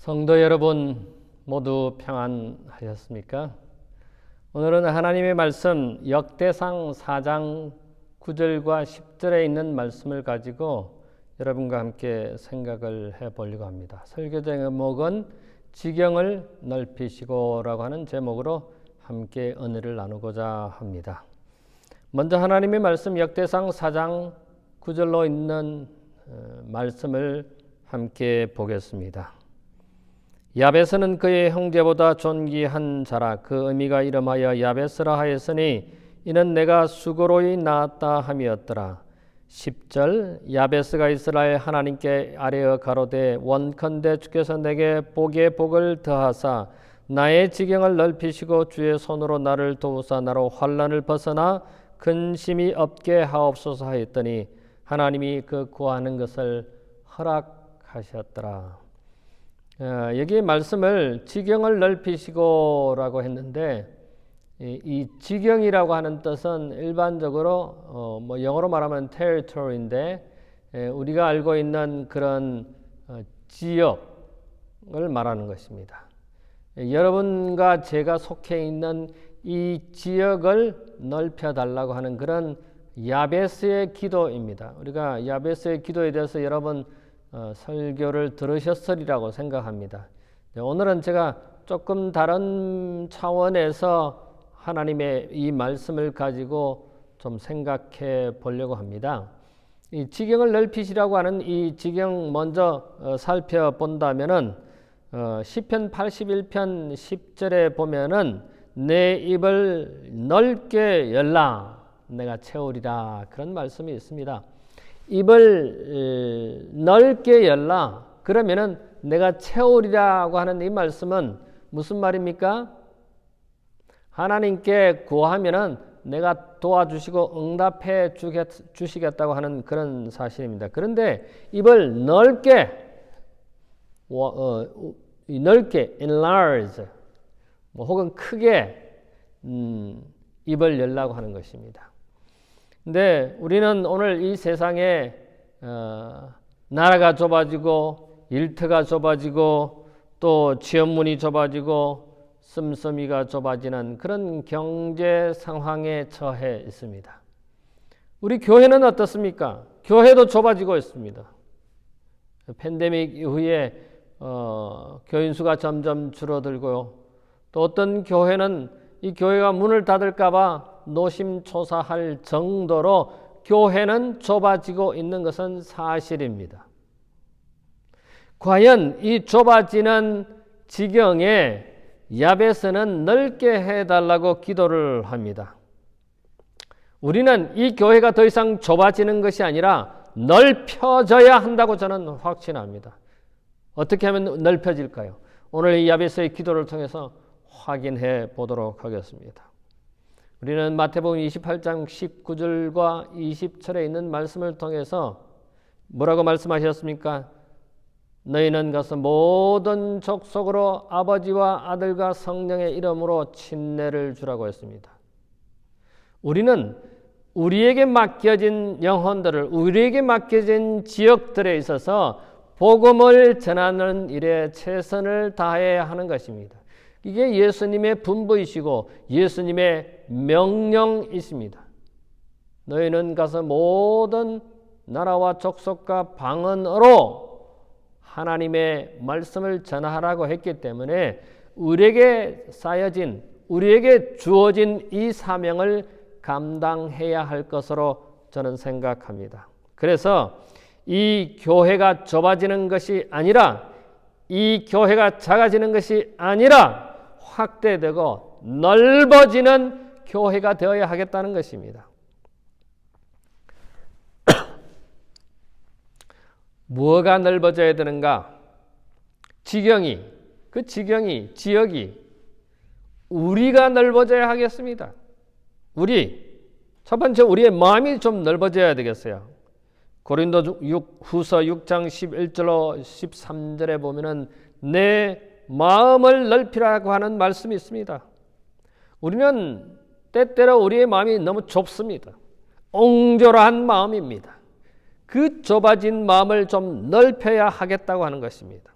성도 여러분 모두 평안하셨습니까? 오늘은 하나님의 말씀 역대상 4장 9절과 10절에 있는 말씀을 가지고 여러분과 함께 생각을 해보려고 합니다. 설교 제목은 지경을 넓히시고라고 하는 제목으로 함께 은혜를 나누고자 합니다. 먼저 하나님의 말씀 역대상 4장 9절로 있는 말씀을 함께 보겠습니다. 야베스는 그의 형제보다 존귀한 자라. 그 의미가 이름하여 야베스라 하였으니 이는 내가 수고로이 낳았다 함이었더라. 10절 야베스가 이스라엘 하나님께 아뢰어 가로되 원컨대 주께서 내게 복에 복을 더하사 나의 지경을 넓히시고 주의 손으로 나를 도우사 나로 환난을 벗어나 근심이 없게 하옵소서 하였더니 하나님이 그 구하는 것을 허락하셨더라. 여기 말씀을 지경을 넓히시고라고 했는데 이 지경이라고 하는 뜻은 일반적으로 영어로 말하면 territory인데 우리가 알고 있는 그런 지역을 말하는 것입니다. 여러분과 제가 속해 있는 이 지역을 넓혀달라고 하는 그런 야베스의 기도입니다. 우리가 야베스의 기도에 대해서 여러분 설교를 들으셨으리라고 생각합니다. 오늘은 제가 조금 다른 차원에서 하나님의 이 말씀을 가지고 좀 생각해 보려고 합니다. 이 지경을 넓히시라고 하는 이 지경 먼저 살펴본다면은 시편 81편 10절에 보면은 내 입을 넓게 열라 내가 채우리라 그런 말씀이 있습니다. 입을 넓게 열라 그러면은 내가 채우리라고 하는 이 말씀은 무슨 말입니까? 하나님께 구하면은 내가 도와주시고 응답해 주시겠다고 하는 그런 사실입니다. 그런데 입을 넓게 enlarge 혹은 크게 입을 열라고 하는 것입니다. 근데 우리는 오늘 이 세상에 나라가 좁아지고 일터가 좁아지고 또 지원문이 좁아지고 씀씀이가 좁아지는 그런 경제 상황에 처해 있습니다. 우리 교회는 어떻습니까? 교회도 좁아지고 있습니다. 팬데믹 이후에 교인 수가 점점 줄어들고요. 또 어떤 교회는 이 교회가 문을 닫을까 봐 노심초사할 정도로 교회는 좁아지고 있는 것은 사실입니다. 과연 이 좁아지는 지경에 야베스는 넓게 해달라고 기도를 합니다. 우리는 이 교회가 더 이상 좁아지는 것이 아니라 넓혀져야 한다고 저는 확신합니다. 어떻게 하면 넓혀질까요? 오늘 이 야베스의 기도를 통해서 확인해 보도록 하겠습니다. 우리는 마태복음 28장 19절과 20절에 있는 말씀을 통해서 뭐라고 말씀하셨습니까? 너희는 가서 모든 족속으로 아버지와 아들과 성령의 이름으로 침례를 주라고 했습니다. 우리는 우리에게 맡겨진 영혼들을 우리에게 맡겨진 지역들에 있어서 복음을 전하는 일에 최선을 다해야 하는 것입니다. 이게 예수님의 분부이시고 예수님의 명령이십니다. 너희는 가서 모든 나라와 족속과 방언으로 하나님의 말씀을 전하라고 했기 때문에 우리에게 쌓여진 우리에게 주어진 이 사명을 감당해야 할 것으로 저는 생각합니다. 그래서 이 교회가 좁아지는 것이 아니라 이 교회가 작아지는 것이 아니라 확대되고 넓어지는 교회가 되어야 하겠다는 것입니다. 뭐가 넓어져야 되는가? 지경이, 지역이 우리가 넓어져야 하겠습니다. 첫 번째 우리의 마음이 좀 넓어져야 되겠어요. 고린도 후서 6장 11절로 13절에 보면은 내 마음을 넓히라고 하는 말씀이 있습니다. 우리는 때때로 우리의 마음이 너무 좁습니다. 옹졸한 마음입니다. 그 좁아진 마음을 좀 넓혀야 하겠다고 하는 것입니다.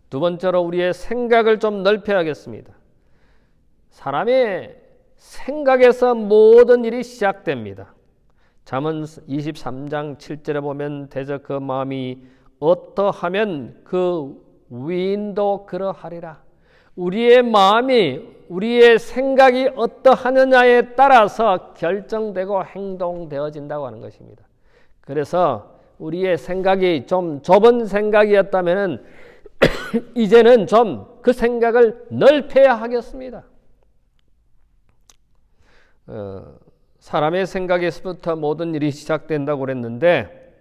두 번째로 우리의 생각을 좀 넓혀야겠습니다. 사람의 생각에서 모든 일이 시작됩니다. 잠언 23장 7절에 보면 대저 그 마음이 어떠하면 그 위인도 그러하리라. 우리의 마음이, 우리의 생각이 어떠하느냐에 따라서 결정되고 행동되어진다고 하는 것입니다. 그래서 우리의 생각이 좀 좁은 생각이었다면 이제는 좀 그 생각을 넓혀야 하겠습니다. 사람의 생각에서부터 모든 일이 시작된다고 그랬는데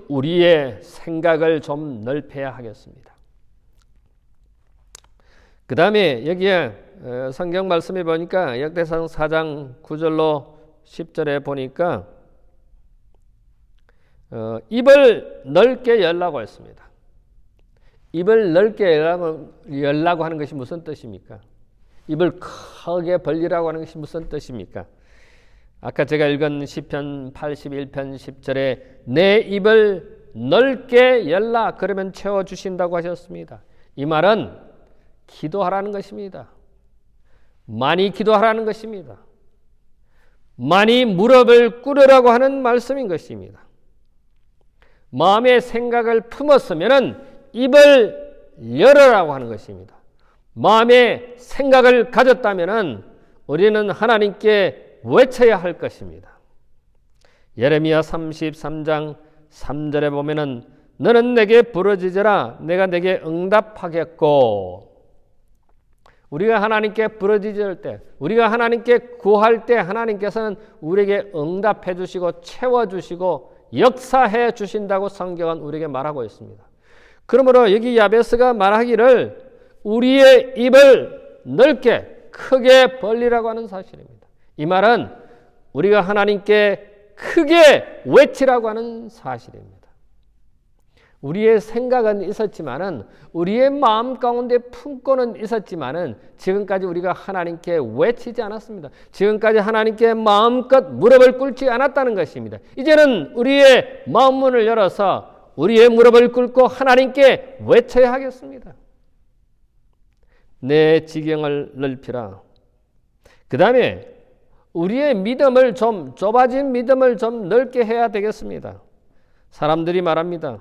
우리의 생각을 좀 넓혀야 하겠습니다. 그 다음에 여기에 성경 말씀에 보니까 역대상 4장 9절로 10절에 보니까 입을 넓게 열라고 했습니다. 입을 넓게 열라고 하는 것이 무슨 뜻입니까? 입을 크게 벌리라고 하는 것이 무슨 뜻입니까? 아까 제가 읽은 시편 81편 10절에 내 입을 넓게 열라 그러면 채워주신다고 하셨습니다. 이 말은 기도하라는 것입니다. 많이 기도하라는 것입니다. 많이 무릎을 꿇으라고 하는 말씀인 것입니다. 마음의 생각을 품었으면 입을 열으라고 하는 것입니다. 마음의 생각을 가졌다면 우리는 하나님께 외쳐야 할 것입니다. 예레미야 33장 3절에 보면은 너는 내게 부르짖으라 내가 내게 응답하겠고, 우리가 하나님께 부르짖을 때, 우리가 하나님께 구할 때 하나님께서는 우리에게 응답해 주시고 채워 주시고 역사해 주신다고 성경은 우리에게 말하고 있습니다. 그러므로 여기 야베스가 말하기를 우리의 입을 넓게 크게 벌리라고 하는 사실입니다. 이 말은 우리가 하나님께 크게 외치라고 하는 사실입니다. 우리의 생각은 있었지만은, 우리의 마음 가운데 품고는 있었지만은 지금까지 우리가 하나님께 외치지 않았습니다. 지금까지 하나님께 마음껏 무릎을 꿇지 않았다는 것입니다. 이제는 우리의 마음 문을 열어서 우리의 무릎을 꿇고 하나님께 외쳐야 하겠습니다. 내 지경을 넓히라. 그 다음에 우리의 믿음을 좀, 좁아진 믿음을 좀 넓게 해야 되겠습니다. 사람들이 말합니다.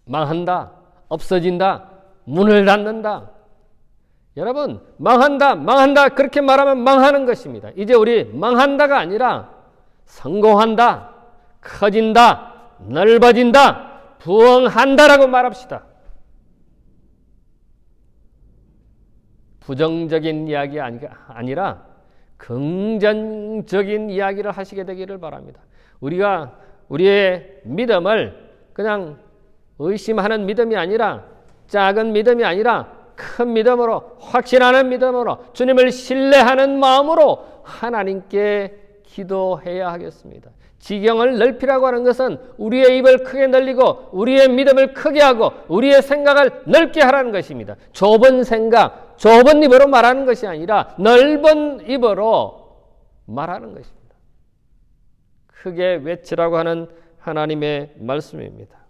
망한다, 없어진다, 문을 닫는다. 여러분, 망한다 그렇게 말하면 망하는 것입니다. 이제 우리 망한다가 아니라 성공한다, 커진다, 넓어진다, 부흥한다라고 말합시다. 부정적인 이야기 아니라 긍정적인 이야기를 하시게 되기를 바랍니다. 우리가 우리의 믿음을 그냥 의심하는 믿음이 아니라, 작은 믿음이 아니라 큰 믿음으로, 확신하는 믿음으로, 주님을 신뢰하는 마음으로 하나님께 기도해야 하겠습니다. 지경을 넓히라고 하는 것은 우리의 입을 크게 늘리고 우리의 믿음을 크게 하고 우리의 생각을 넓게 하라는 것입니다. 좁은 생각, 좁은 입으로 말하는 것이 아니라 넓은 입으로 말하는 것입니다. 크게 외치라고 하는 하나님의 말씀입니다.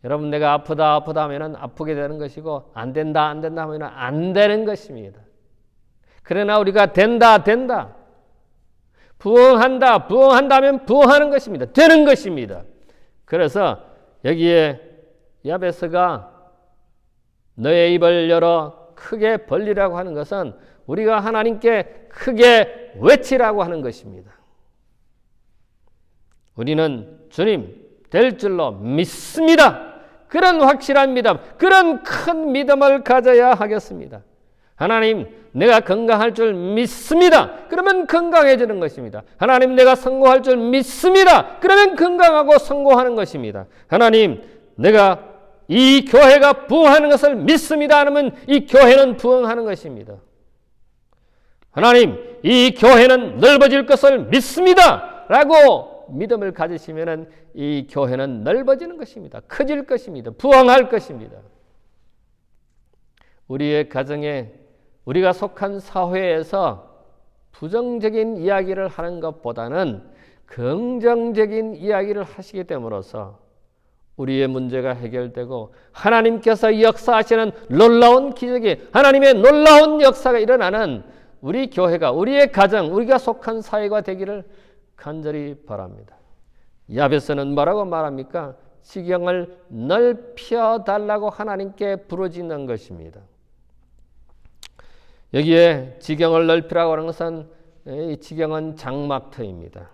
여러분, 내가 아프다 하면 아프게 되는 것이고, 안 된다 하면 안 되는 것입니다. 그러나 우리가 된다 부흥한다 하면 부흥하는 것입니다. 되는 것입니다. 그래서 여기에 야베스가 너의 입을 열어 크게 벌리라고 하는 것은 우리가 하나님께 크게 외치라고 하는 것입니다. 우리는 주님 될 줄로 믿습니다. 그런 확실한 믿음, 그런 큰 믿음을 가져야 하겠습니다. 하나님, 내가 건강할 줄 믿습니다. 그러면 건강해지는 것입니다. 하나님, 내가 성공할 줄 믿습니다. 그러면 건강하고 성공하는 것입니다. 하나님, 내가 이 교회가 부흥하는 것을 믿습니다. 하면 이 교회는 부흥하는 것입니다. 하나님, 이 교회는 넓어질 것을 믿습니다. 라고 믿음을 가지시면 이 교회는 넓어지는 것입니다. 커질 것입니다. 부흥할 것입니다. 우리의 가정에, 우리가 속한 사회에서 부정적인 이야기를 하는 것보다는 긍정적인 이야기를 하시게 됨으로써 우리의 문제가 해결되고 하나님께서 역사하시는 놀라운 기적이, 하나님의 놀라운 역사가 일어나는 우리 교회가, 우리의 가정, 우리가 속한 사회가 되기를 간절히 바랍니다. 야베스는 뭐라고 말합니까? 지경을 넓혀달라고 하나님께 부르짖는 것입니다. 여기에 지경을 넓히라고 하는 것은, 이 지경은 장막터입니다.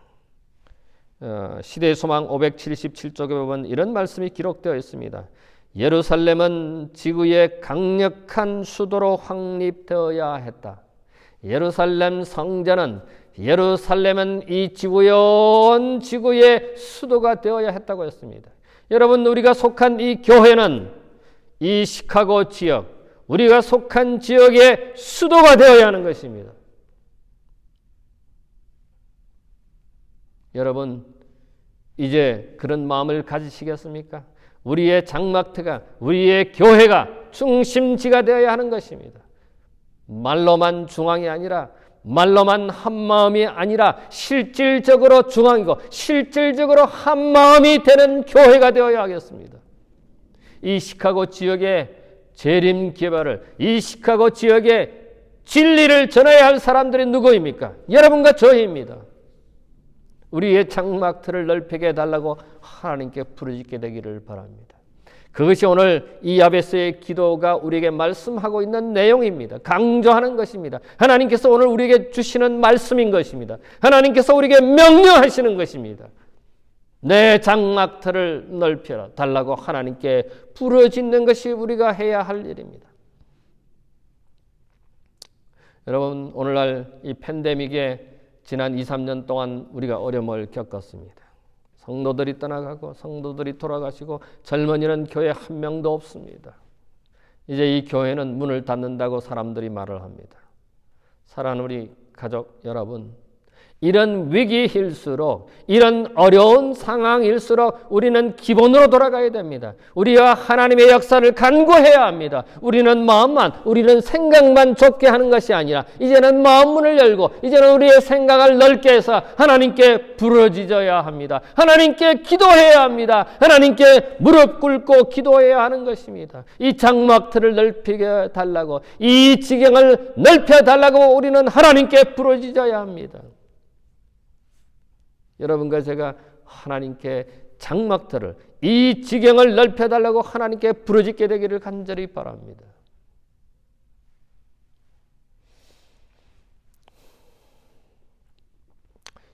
시대의 소망 577쪽에 보면 이런 말씀이 기록되어 있습니다. 예루살렘은 지구의 강력한 수도로 확립되어야 했다. 예루살렘 성전은, 예루살렘은 이 온 지구의 수도가 되어야 했다고 했습니다. 여러분, 우리가 속한 이 교회는 이 시카고 지역, 우리가 속한 지역의 수도가 되어야 하는 것입니다. 여러분, 이제 그런 마음을 가지시겠습니까? 우리의 장막터가, 우리의 교회가 중심지가 되어야 하는 것입니다. 말로만 중앙이 아니라, 말로만 한마음이 아니라 실질적으로 중앙이고 실질적으로 한마음이 되는 교회가 되어야 하겠습니다. 이 시카고 지역의 재림 개발을, 이 시카고 지역의 진리를 전해야 할 사람들이 누구입니까? 여러분과 저희입니다. 우리의 장막터를 넓히게 해달라고 하나님께 부르짖게 되기를 바랍니다. 그것이 오늘 이 야베스의 기도가 우리에게 말씀하고 있는 내용입니다. 강조하는 것입니다. 하나님께서 오늘 우리에게 주시는 말씀인 것입니다. 하나님께서 우리에게 명령하시는 것입니다. 내 장막터를 넓혀 달라고 하나님께 부르짖는 것이 우리가 해야 할 일입니다. 여러분, 오늘날 이 팬데믹에 지난 2, 3년 동안 우리가 어려움을 겪었습니다. 성도들이 떠나가고 성도들이 돌아가시고 젊은이는 교회 한 명도 없습니다. 이제 이 교회는 문을 닫는다고 사람들이 말을 합니다. 사랑하는 우리 가족 여러분, 이런 위기일수록, 이런 어려운 상황일수록 우리는 기본으로 돌아가야 됩니다. 우리와 하나님의 역사를 간구해야 합니다. 우리는 마음만, 우리는 생각만 좁게 하는 것이 아니라 이제는 마음 문을 열고 이제는 우리의 생각을 넓게 해서 하나님께 부르짖어야 합니다. 하나님께 기도해야 합니다. 하나님께 무릎 꿇고 기도해야 하는 것입니다. 이 장막터를 넓히게 달라고, 이 지경을 넓혀 달라고 우리는 하나님께 부르짖어야 합니다. 여러분과 제가 하나님께 장막터를, 이 지경을 넓혀달라고 하나님께 부르짖게 되기를 간절히 바랍니다.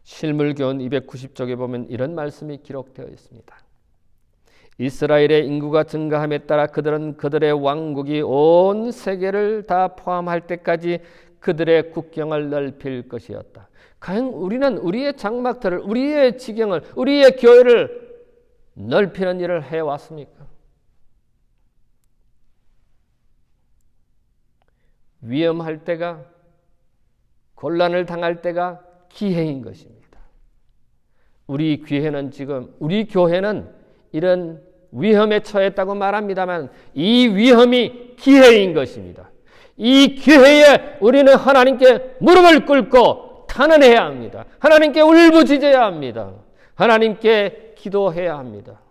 실물교훈 290쪽에 보면 이런 말씀이 기록되어 있습니다. 이스라엘의 인구가 증가함에 따라 그들은 그들의 왕국이 온 세계를 다 포함할 때까지 그들의 국경을 넓힐 것이었다. 과연 우리는 우리의 장막터를, 우리의 지경을, 우리의 교회를 넓히는 일을 해왔습니까? 위험할 때가, 곤란을 당할 때가 기회인 것입니다. 우리 교회는 지금, 우리 교회는 이런 위험에 처했다고 말합니다만 이 위험이 기회인 것입니다. 이 기회에 우리는 하나님께 무릎을 꿇고 탄원해야 합니다. 하나님께 울부짖어야 합니다. 하나님께 기도해야 합니다.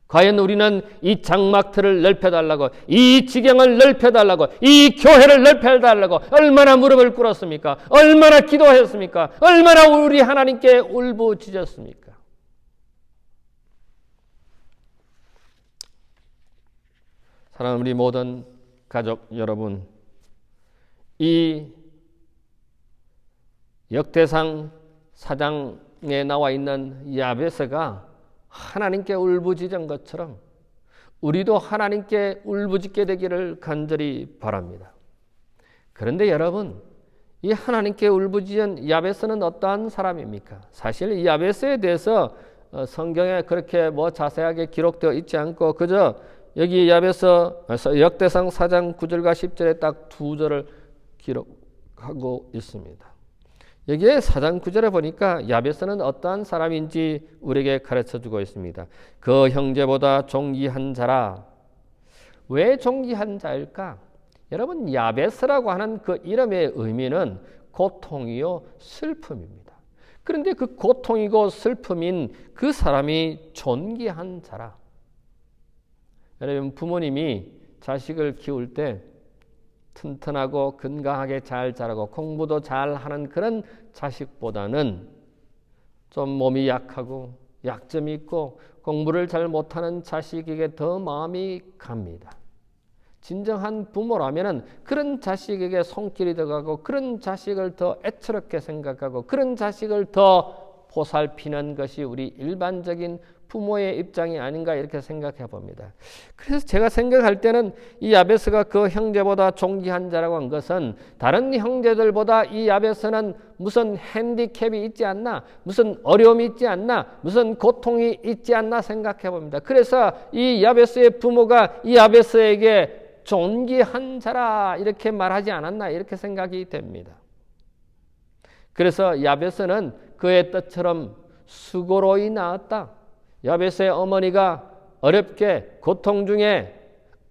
과연 우리는 이 장막터를 넓혀달라고, 이 지경을 넓혀달라고, 이 교회를 넓혀달라고 얼마나 무릎을 꿇었습니까? 얼마나 기도했습니까? 얼마나 우리 하나님께 울부짖었습니까? 사랑하는 우리 모든 가족 여러분, 이 역대상 4장에 나와 있는 야베스가 하나님께 울부짖은 것처럼 우리도 하나님께 울부짖게 되기를 간절히 바랍니다. 그런데 여러분, 이 하나님께 울부짖은 야베스는 어떠한 사람입니까? 사실 이 야베스에 대해서 성경에 그렇게 자세하게 기록되어 있지 않고 그저 여기 야베스 역대상 4장 9절과 10절에 딱 2절을 기록하고 있습니다. 여기에 4장 9절에 보니까 야베스는 어떠한 사람인지 우리에게 가르쳐주고 있습니다. 그 형제보다 존귀한 자라. 왜 존귀한 자일까? 여러분, 야베스라고 하는 그 이름의 의미는 고통이요 슬픔입니다. 그런데 그 고통이고 슬픔인 그 사람이 존귀한 자라. 여러분 부모님이 자식을 키울 때 튼튼하고 건강하게 잘 자라고 공부도 잘하는 그런 자식보다는 좀 몸이 약하고 약점이 있고 공부를 잘 못하는 자식에게 더 마음이 갑니다. 진정한 부모라면 그런 자식에게 손길이 들어가고 그런 자식을 더 애처롭게 생각하고 그런 자식을 더 보살피는 것이 우리 일반적인 부모의 입장이 아닌가 이렇게 생각해 봅니다. 그래서 제가 생각할 때는 이 야베스가 그 형제보다 존귀한 자라고 한 것은 다른 형제들보다 이 야베스는 무슨 핸디캡이 있지 않나, 무슨 어려움이 있지 않나, 무슨 고통이 있지 않나 생각해 봅니다. 그래서 이 야베스의 부모가 이 야베스에게 존귀한 자라 이렇게 말하지 않았나 이렇게 생각이 됩니다. 그래서 야베스는 그의 뜻처럼 수고로이 낳았다. 야베스의 어머니가 어렵게 고통 중에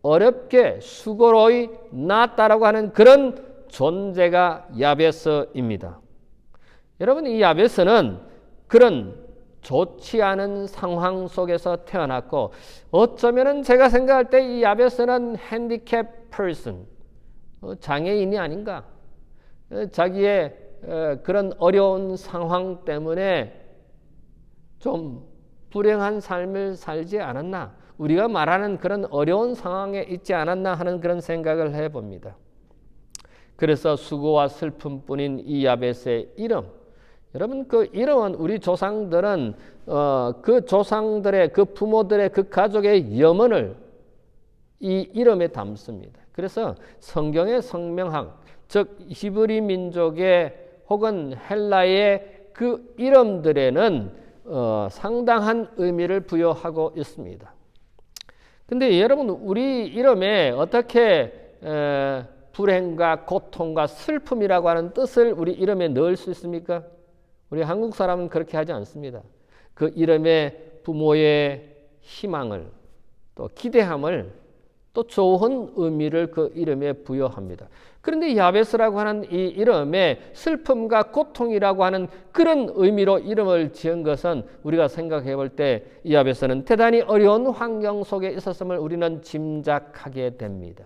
어렵게 수고로이 낳았다라고 하는 그런 존재가 야베스입니다. 여러분 이 야베스는 그런 좋지 않은 상황 속에서 태어났고 어쩌면은 제가 생각할 때 이 야베스는 핸디캡 퍼슨 장애인이 아닌가 자기의 그런 어려운 상황 때문에 좀 불행한 삶을 살지 않았나 우리가 말하는 그런 어려운 상황에 있지 않았나 하는 그런 생각을 해봅니다. 그래서 수고와 슬픔뿐인 이 야베스의 이름 여러분 그 이름은 우리 조상들은 그 조상들의 그 부모들의 그 가족의 염원을 이 이름에 담습니다. 그래서 성경의 성명학 즉 히브리 민족의 혹은 헬라의 그 이름들에는 상당한 의미를 부여하고 있습니다. 근데 여러분 우리 이름에 어떻게 불행과 고통과 슬픔이라고 하는 뜻을 우리 이름에 넣을 수 있습니까? 우리 한국 사람은 그렇게 하지 않습니다. 그 이름에 부모의 희망을 또 기대함을 또 좋은 의미를 그 이름에 부여합니다. 그런데 야베스라고 하는 이 이름에 슬픔과 고통이라고 하는 그런 의미로 이름을 지은 것은 우리가 생각해 볼 때 이 야베스는 대단히 어려운 환경 속에 있었음을 우리는 짐작하게 됩니다.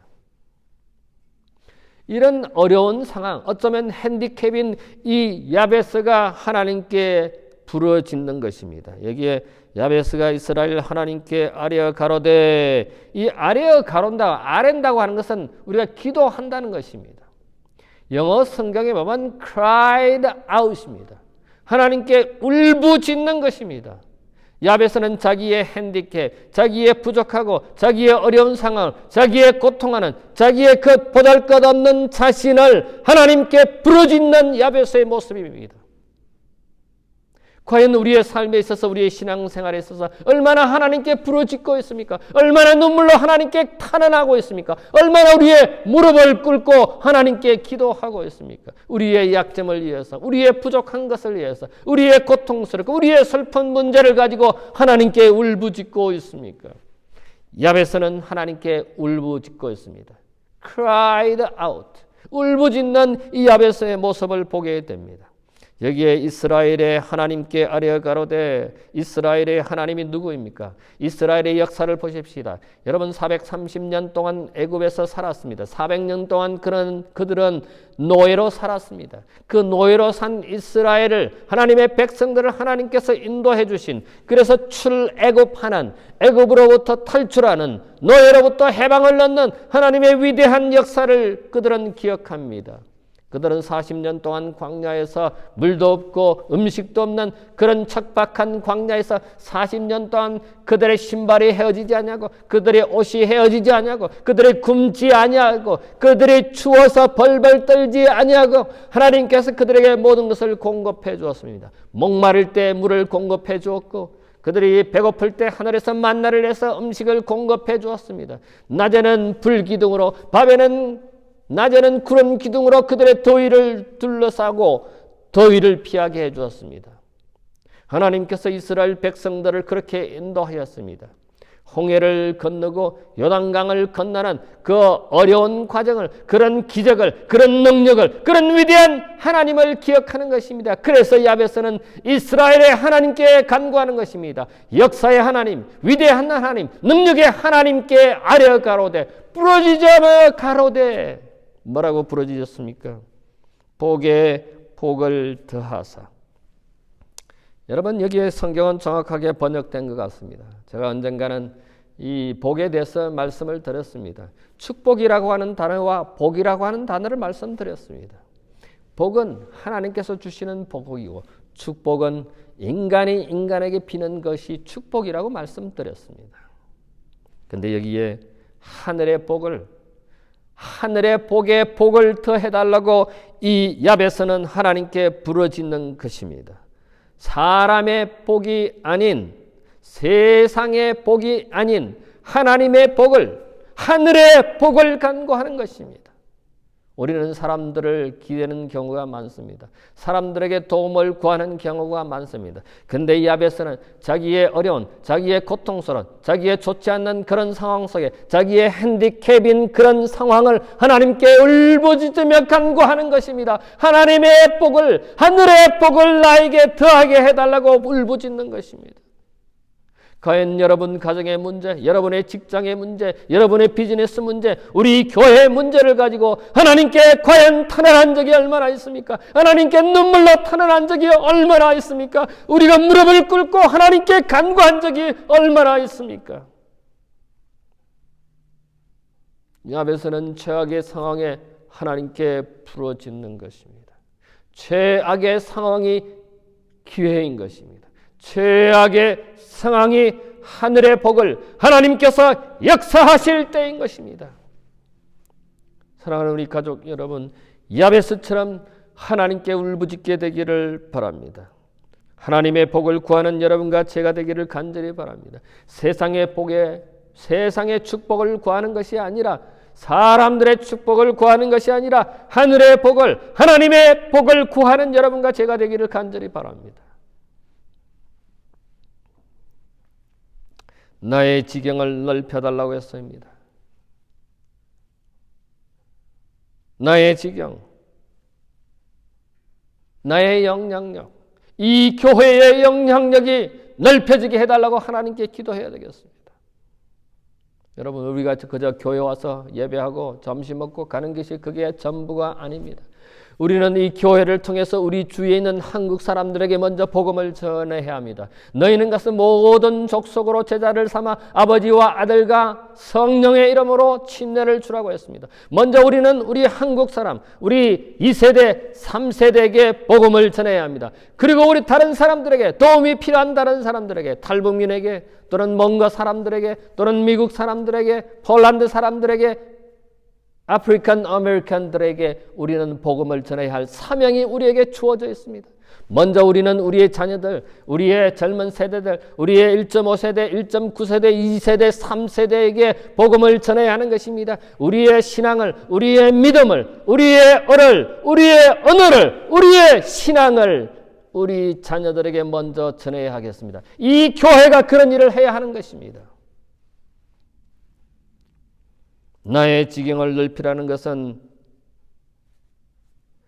이런 어려운 상황, 어쩌면 핸디캡인 이 야베스가 하나님께 부르짖는 것입니다. 여기에 야베스가 이스라엘 하나님께 아뢰어 가로되 이 아뢰어 가론다 아랜다고 하는 것은 우리가 기도한다는 것입니다. 영어 성경에 보면 cried out입니다. 하나님께 울부짖는 것입니다. 야베스는 자기의 핸디캡, 자기의 부족하고 자기의 어려운 상황, 자기의 고통하는 자기의 그 보잘것없는 자신을 하나님께 부르짖는 야베스의 모습입니다. 과연 우리의 삶에 있어서 우리의 신앙생활에 있어서 얼마나 하나님께 부르짖고 있습니까? 얼마나 눈물로 하나님께 탄원하고 있습니까? 얼마나 우리의 무릎을 꿇고 하나님께 기도하고 있습니까? 우리의 약점을 위해서, 우리의 부족한 것을 위해서, 우리의 고통스럽고 우리의 슬픈 문제를 가지고 하나님께 울부짖고 있습니까? 야베스는 하나님께 울부짖고 있습니다. cried out. 울부짖는 이 야베스의 모습을 보게 됩니다. 여기에 이스라엘의 하나님께 아뢰어 가로되 이스라엘의 하나님이 누구입니까? 이스라엘의 역사를 보십시다. 여러분 430년 동안 애굽에서 살았습니다. 400년 동안 그들은 노예로 살았습니다. 그 노예로 산 이스라엘을 하나님의 백성들을 하나님께서 인도해 주신 그래서 출애굽하는 애굽으로부터 탈출하는 노예로부터 해방을 얻는 하나님의 위대한 역사를 그들은 기억합니다. 그들은 40년 동안 광야에서 물도 없고 음식도 없는 그런 척박한 광야에서 40년 동안 그들의 신발이 헤어지지 아니하고 그들의 옷이 헤어지지 아니하고 그들의 굶지 아니하고 그들이 추워서 벌벌 떨지 아니하고 하나님께서 그들에게 모든 것을 공급해 주었습니다. 목마를 때 물을 공급해 주었고 그들이 배고플 때 하늘에서 만나를 내서 음식을 공급해 주었습니다. 낮에는 불기둥으로 낮에는 구름 기둥으로 그들의 더위를 둘러싸고 더위를 피하게 해주었습니다. 하나님께서 이스라엘 백성들을 그렇게 인도하였습니다. 홍해를 건너고 요단강을 건너는 그 어려운 과정을, 그런 기적을, 그런 능력을, 그런 위대한 하나님을 기억하는 것입니다. 그래서 야베스는 이스라엘의 하나님께 간구하는 것입니다. 역사의 하나님, 위대한 하나님, 능력의 하나님께 아뢰어 가로되 부르짖어 가로되. 뭐라고 부르짖었습니까? 복에 복을 더하사. 여러분, 여기에 성경은 정확하게 번역된 것 같습니다. 제가 언젠가는 이 복에 대해서 말씀을 드렸습니다. 축복이라고 하는 단어와 복이라고 하는 단어를 말씀드렸습니다. 복은 하나님께서 주시는 복이고, 축복은 인간이 인간에게 비는 것이 축복이라고 말씀드렸습니다. 그런데 여기에 하늘의 복을, 하늘의 복에 복을 더해달라고 이 야베스는 하나님께 부르짖는 것입니다. 사람의 복이 아닌, 세상의 복이 아닌 하나님의 복을, 하늘의 복을 간구하는 것입니다. 우리는 사람들을 기대는 경우가 많습니다. 사람들에게 도움을 구하는 경우가 많습니다. 근데 이 야베스는 자기의 어려운, 자기의 고통스러운, 자기의 좋지 않는 그런 상황 속에 자기의 핸디캡인 그런 상황을 하나님께 울부짖으며 간구하는 것입니다. 하나님의 복을, 하늘의 복을 나에게 더하게 해달라고 울부짖는 것입니다. 과연 여러분 가정의 문제, 여러분의 직장의 문제, 여러분의 비즈니스 문제, 우리 교회의 문제를 가지고 하나님께 과연 탄원한 적이 얼마나 있습니까? 하나님께 눈물로 탄원한 적이 얼마나 있습니까? 우리가 무릎을 꿇고 하나님께 간구한 적이 얼마나 있습니까? 야베스는 최악의 상황에 하나님께 부르짖는 것입니다. 최악의 상황이 기회인 것입니다. 최악의 상황이 하늘의 복을 하나님께서 역사하실 때인 것입니다. 사랑하는 우리 가족 여러분, 야베스처럼 하나님께 울부짖게 되기를 바랍니다. 하나님의 복을 구하는 여러분과 제가 되기를 간절히 바랍니다. 세상의 복에, 세상의 축복을 구하는 것이 아니라, 사람들의 축복을 구하는 것이 아니라 하늘의 복을, 하나님의 복을 구하는 여러분과 제가 되기를 간절히 바랍니다. 나의 지경을 넓혀달라고 했습니다. 나의 지경, 나의 영향력, 이 교회의 영향력이 넓혀지게 해달라고 하나님께 기도해야 되겠습니다. 여러분, 우리가 그저 교회 와서 예배하고 점심 먹고 가는 것이 그게 전부가 아닙니다. 우리는 이 교회를 통해서 우리 주위에 있는 한국 사람들에게 먼저 복음을 전해야 합니다. 너희는 가서 모든 족속으로 제자를 삼아 아버지와 아들과 성령의 이름으로 침례를 주라고 했습니다. 먼저 우리는 우리 한국 사람, 우리 2세대, 3세대에게 복음을 전해야 합니다. 그리고 우리 다른 사람들에게, 도움이 필요한 다른 사람들에게, 탈북민에게, 또는 몽고 사람들에게, 또는 미국 사람들에게, 폴란드 사람들에게, 아프리칸 아메리칸들에게 우리는 복음을 전해야 할 사명이 우리에게 주어져 있습니다. 먼저 우리는 우리의 자녀들, 우리의 젊은 세대들, 우리의 1.5세대, 1.9세대, 2세대, 3세대에게 복음을 전해야 하는 것입니다. 우리의 신앙을, 우리의 믿음을, 우리의 얼을, 우리의 언어를, 우리의 신앙을 우리 자녀들에게 먼저 전해야 하겠습니다. 이 교회가 그런 일을 해야 하는 것입니다. 나의 지경을 넓히라는 것은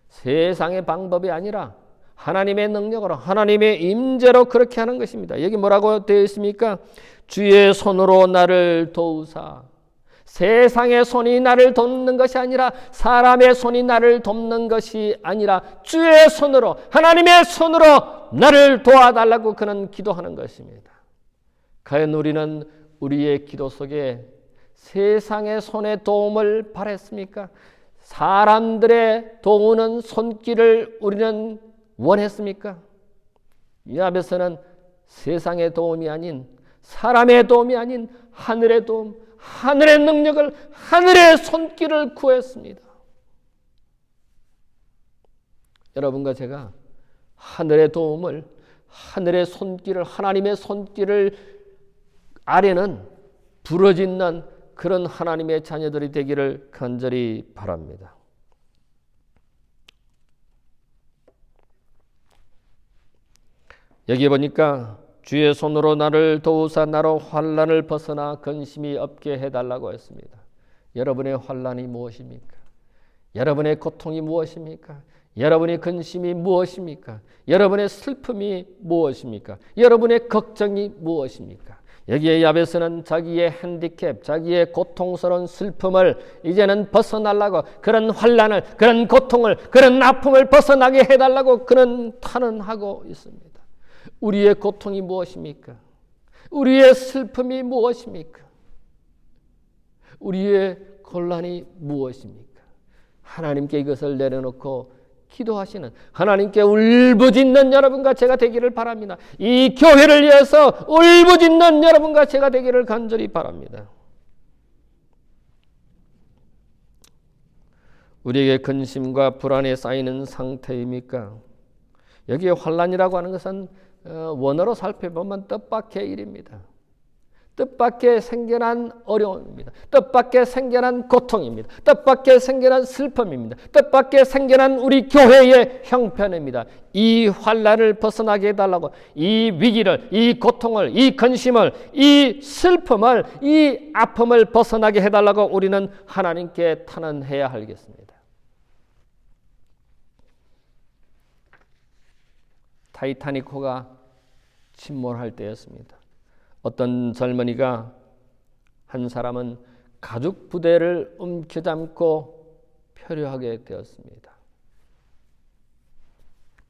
세상의 방법이 아니라 하나님의 능력으로, 하나님의 임재로 그렇게 하는 것입니다. 여기 뭐라고 되어 있습니까? 주의 손으로 나를 도우사. 세상의 손이 나를 돕는 것이 아니라, 사람의 손이 나를 돕는 것이 아니라 주의 손으로, 하나님의 손으로 나를 도와달라고 그는 기도하는 것입니다. 과연 우리는 우리의 기도 속에 세상의 손의 도움을 바랬습니까? 사람들의 도우는 손길을 우리는 원했습니까? 야베스는 세상의 도움이 아닌, 사람의 도움이 아닌 하늘의 도움, 하늘의 능력을, 하늘의 손길을 구했습니다. 여러분과 제가 하늘의 도움을, 하늘의 손길을, 하나님의 손길을 아래는 부러짓는 그런 하나님의 자녀들이 되기를 간절히 바랍니다. 여기 보니까 주의 손으로 나를 도우사 나로 환난을 벗어나 근심이 없게 해달라고 했습니다. 여러분의 환난이 무엇입니까? 여러분의 고통이 무엇입니까? 여러분의 근심이 무엇입니까? 여러분의 슬픔이 무엇입니까? 여러분의 걱정이 무엇입니까? 여기에 야베스는 자기의 핸디캡, 자기의 고통스러운 슬픔을 이제는 벗어나려고, 그런 환난을, 그런 고통을, 그런 아픔을 벗어나게 해달라고 그는 탄원하고 있습니다. 우리의 고통이 무엇입니까? 우리의 슬픔이 무엇입니까? 우리의 곤란이 무엇입니까? 하나님께 이것을 내려놓고 기도하시는, 하나님께 울부짖는 여러분과 제가 되기를 바랍니다. 이 교회를 위해서 울부짖는 여러분과 제가 되기를 간절히 바랍니다. 우리에게 근심과 불안에 쌓이는 상태입니까? 여기에 환난이라고 하는 것은 원어로 살펴보면 뜻밖의 일입니다. 뜻밖에 생겨난 어려움입니다. 뜻밖에 생겨난 고통입니다. 뜻밖에 생겨난 슬픔입니다. 뜻밖에 생겨난 우리 교회의 형편입니다. 이 환난을 벗어나게 해달라고, 이 위기를, 이 고통을, 이 근심을, 이 슬픔을, 이 아픔을 벗어나게 해달라고 우리는 하나님께 탄원해야 하겠습니다. 타이타닉호가 침몰할 때였습니다. 어떤 젊은이가, 한 사람은 가죽 부대를 움켜잡고 표류하게 되었습니다.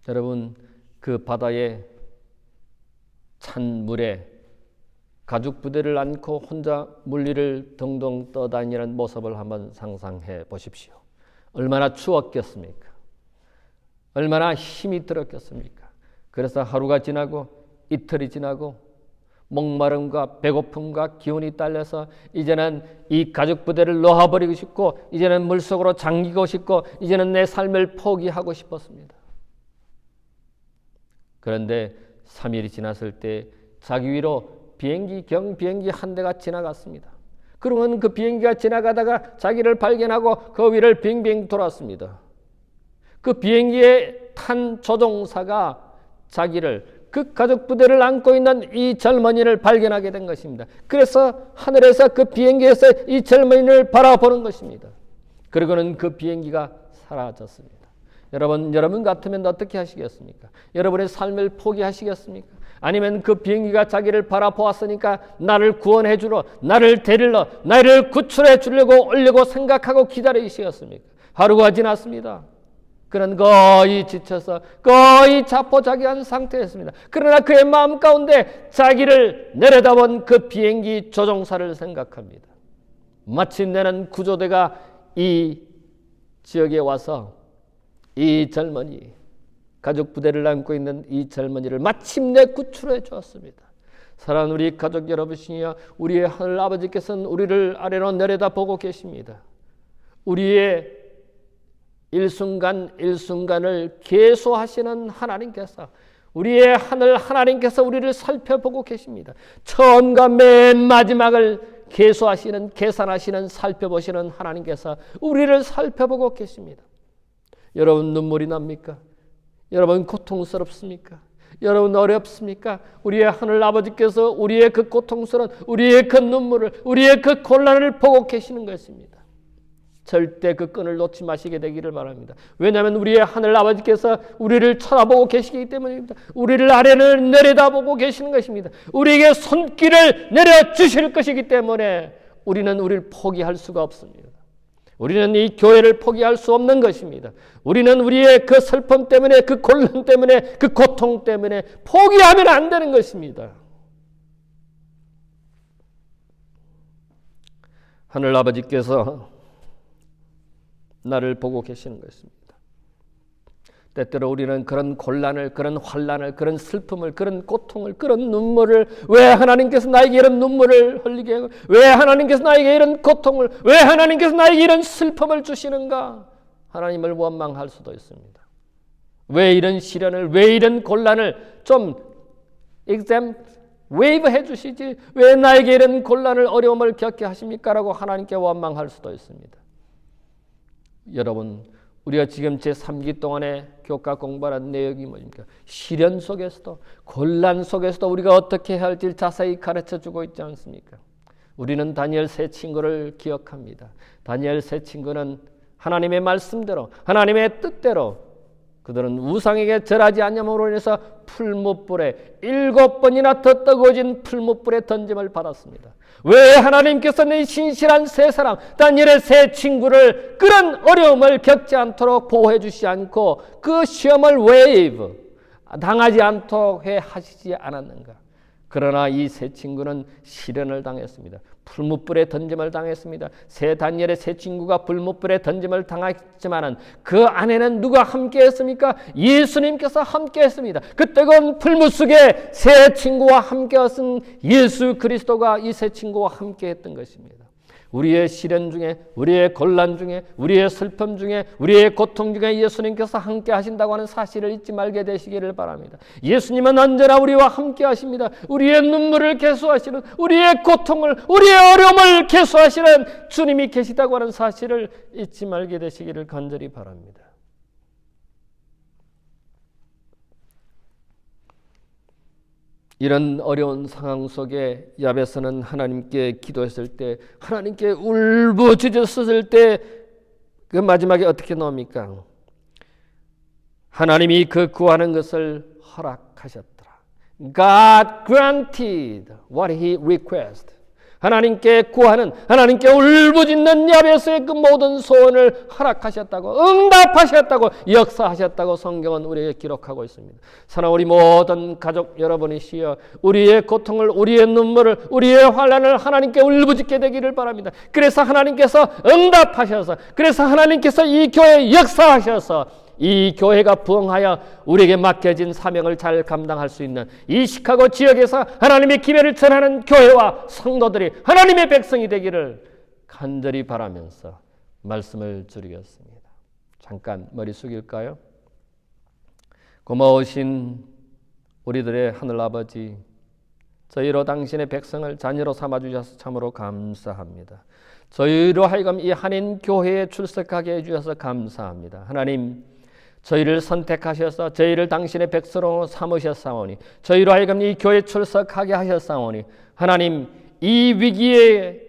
여러분, 그 바다의 찬 물에 가죽 부대를 안고 혼자 물리를 덩덩 떠다니는 모습을 한번 상상해 보십시오. 얼마나 추웠겠습니까? 얼마나 힘이 들었겠습니까? 그래서 하루가 지나고 이틀이 지나고 목마름과 배고픔과 기운이 딸려서 이제는 이 가죽 부대를 놓아버리고 싶고, 이제는 물속으로 잠기고 싶고, 이제는 내 삶을 포기하고 싶었습니다. 그런데 3일이 지났을 때 자기 위로 경비행기 한 대가 지나갔습니다. 그러면 그 비행기가 지나가다가 자기를 발견하고 그 위를 빙빙 돌았습니다. 그 비행기에 탄 조종사가 자기를, 그 가죽 부대를 안고 있는 이 젊은이를 발견하게 된 것입니다. 그래서 하늘에서 그 비행기에서 이 젊은이를 바라보는 것입니다. 그리고는 그 비행기가 사라졌습니다. 여러분 같으면 어떻게 하시겠습니까? 여러분의 삶을 포기하시겠습니까? 아니면 그 비행기가 자기를 바라보았으니까 나를 구원해 주러, 나를 데리러, 나를 구출해 주려고 오려고 생각하고 기다리시겠습니까? 하루가 지났습니다. 그는 거의 지쳐서 거의 자포자기한 상태였습니다. 그러나 그의 마음 가운데 자기를 내려다본 그 비행기 조종사를 생각합니다. 마침내는 구조대가 이 지역에 와서 이 젊은이, 가족 부대를 안고 있는 이 젊은이를 마침내 구출해 주었습니다. 사랑하는 우리 가족 여러분이여, 우리의 하늘 아버지께서는 우리를 아래로 내려다보고 계십니다. 우리의 일순간을 계수하시는 하나님께서, 우리의 하늘 하나님께서 우리를 살펴보고 계십니다. 처음과 맨 마지막을 계산하시는, 살펴보시는 하나님께서 우리를 살펴보고 계십니다. 여러분 눈물이 납니까? 여러분 고통스럽습니까? 여러분 어렵습니까? 우리의 하늘 아버지께서 우리의 그 고통스러운, 우리의 그 눈물을, 우리의 그 곤란을 보고 계시는 것입니다. 절대 그 끈을 놓지 마시게 되기를 바랍니다. 왜냐하면 우리의 하늘 아버지께서 우리를 쳐다보고 계시기 때문입니다. 우리를 아래를 내려다보고 계시는 것입니다. 우리에게 손길을 내려주실 것이기 때문에 우리를 포기할 수가 없습니다. 우리는 이 교회를 포기할 수 없는 것입니다. 우리는 우리의 그 슬픔 때문에, 그 곤란 때문에, 그 고통 때문에 포기하면 안 되는 것입니다. 하늘 아버지께서 나를 보고 계시는 것입니다. 때때로 우리는 그런 곤란을, 그런 환난을, 그런 슬픔을, 그런 고통을, 그런 눈물을, 왜 하나님께서 나에게 이런 눈물을 흘리게 하고, 왜 하나님께서 나에게 이런 고통을, 왜 하나님께서 나에게 이런 슬픔을 주시는가, 하나님을 원망할 수도 있습니다. 왜 이런 시련을, 왜 이런 곤란을 좀 웨이브 해주시지, 왜 나에게 이런 곤란을, 어려움을 겪게 하십니까? 라고 하나님께 원망할 수도 있습니다. 여러분, 우리가 지금 제3기 동안에 교과 공부하는 내용이 뭡니까? 시련 속에서도 곤란 속에서도 우리가 어떻게 해야 할지 자세히 가르쳐주고 있지 않습니까? 우리는 다니엘 세 친구를 기억합니다. 다니엘 세 친구는 하나님의 말씀대로 하나님의 뜻대로 그들은 우상에게 절하지 않음으로 인해서 풀무불에 7번이나 더 뜨거워진 풀무불에 던짐을 받았습니다. 왜 하나님께서 내 신실한 세 사람 다니엘의 세 친구를 그런 어려움을 겪지 않도록 보호해 주시지 않고 그 시험을 당하지 않도록 하시지 않았는가? 그러나 이 세 친구는 시련을 당했습니다. 풀무불에 던짐을 당했습니다. 다니엘의 세 친구가 풀무불에 던짐을 당했지만은 그 안에는 누가 함께했습니까? 예수님께서 함께했습니다. 그 뜨거운 풀무 속에 세 친구와 함께했은 예수 그리스도가 이 세 친구와 함께했던 것입니다. 우리의 시련 중에, 우리의 곤란 중에, 우리의 슬픔 중에, 우리의 고통 중에 예수님께서 함께 하신다고 하는 사실을 잊지 말게 되시기를 바랍니다. 예수님은 언제나 우리와 함께 하십니다. 우리의 눈물을 개수하시는, 우리의 고통을, 우리의 어려움을 개수하시는 주님이 계시다고 하는 사실을 잊지 말게 되시기를 간절히 바랍니다. 이런 어려운 상황 속에 야베스는 하나님께 기도했을 때, 하나님께 울부짖었을 때 그 마지막에 어떻게 나옵니까? 하나님이 그 구하는 것을 허락하셨더라. God granted what he requested. 하나님께 구하는, 하나님께 울부짖는 야베스의 그 모든 소원을 허락하셨다고, 응답하셨다고, 역사하셨다고 성경은 우리에게 기록하고 있습니다. 사랑하는 우리 모든 가족 여러분이시여, 우리의 고통을, 우리의 눈물을, 우리의 환난을 하나님께 울부짖게 되기를 바랍니다. 그래서 하나님께서 응답하셔서, 그래서 하나님께서 이 교회에 역사하셔서 이 교회가 부흥하여 우리에게 맡겨진 사명을 잘 감당할 수 있는 이 시카고 지역에서 하나님의 기회를 전하는 교회와 성도들이 하나님의 백성이 되기를 간절히 바라면서 말씀을 드리겠습니다. 잠깐 머리 숙일까요? 고마우신 우리들의 하늘아버지, 저희로 당신의 백성을 자녀로 삼아주셔서 참으로 감사합니다. 저희로 하여금 이 한인교회에 출석하게 해주셔서 감사합니다. 하나님, 저희를 선택하셔서 저희를 당신의 백성으로 삼으셨사오니, 저희로 하여금 이 교회에 출석하게 하셨사오니, 하나님, 이 위기의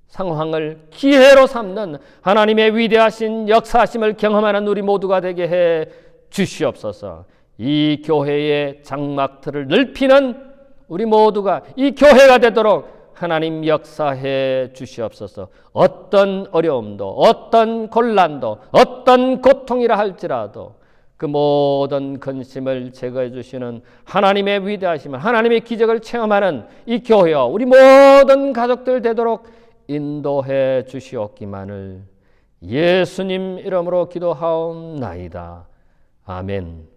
상황을 기회로 삼는 하나님의 위대하신 역사하심을 경험하는 우리 모두가 되게 해 주시옵소서. 이 교회의 장막틀을 넓히는 우리 모두가 이 교회가 되도록 하나님 역사해 주시옵소서. 어떤 어려움도, 어떤 곤란도, 어떤 고통이라 할지라도 그 모든 근심을 제거해 주시는 하나님의 위대하심을, 하나님의 기적을 체험하는 이 교회와 우리 모든 가족들 되도록 인도해 주시옵기만을 예수님 이름으로 기도하옵나이다. 아멘.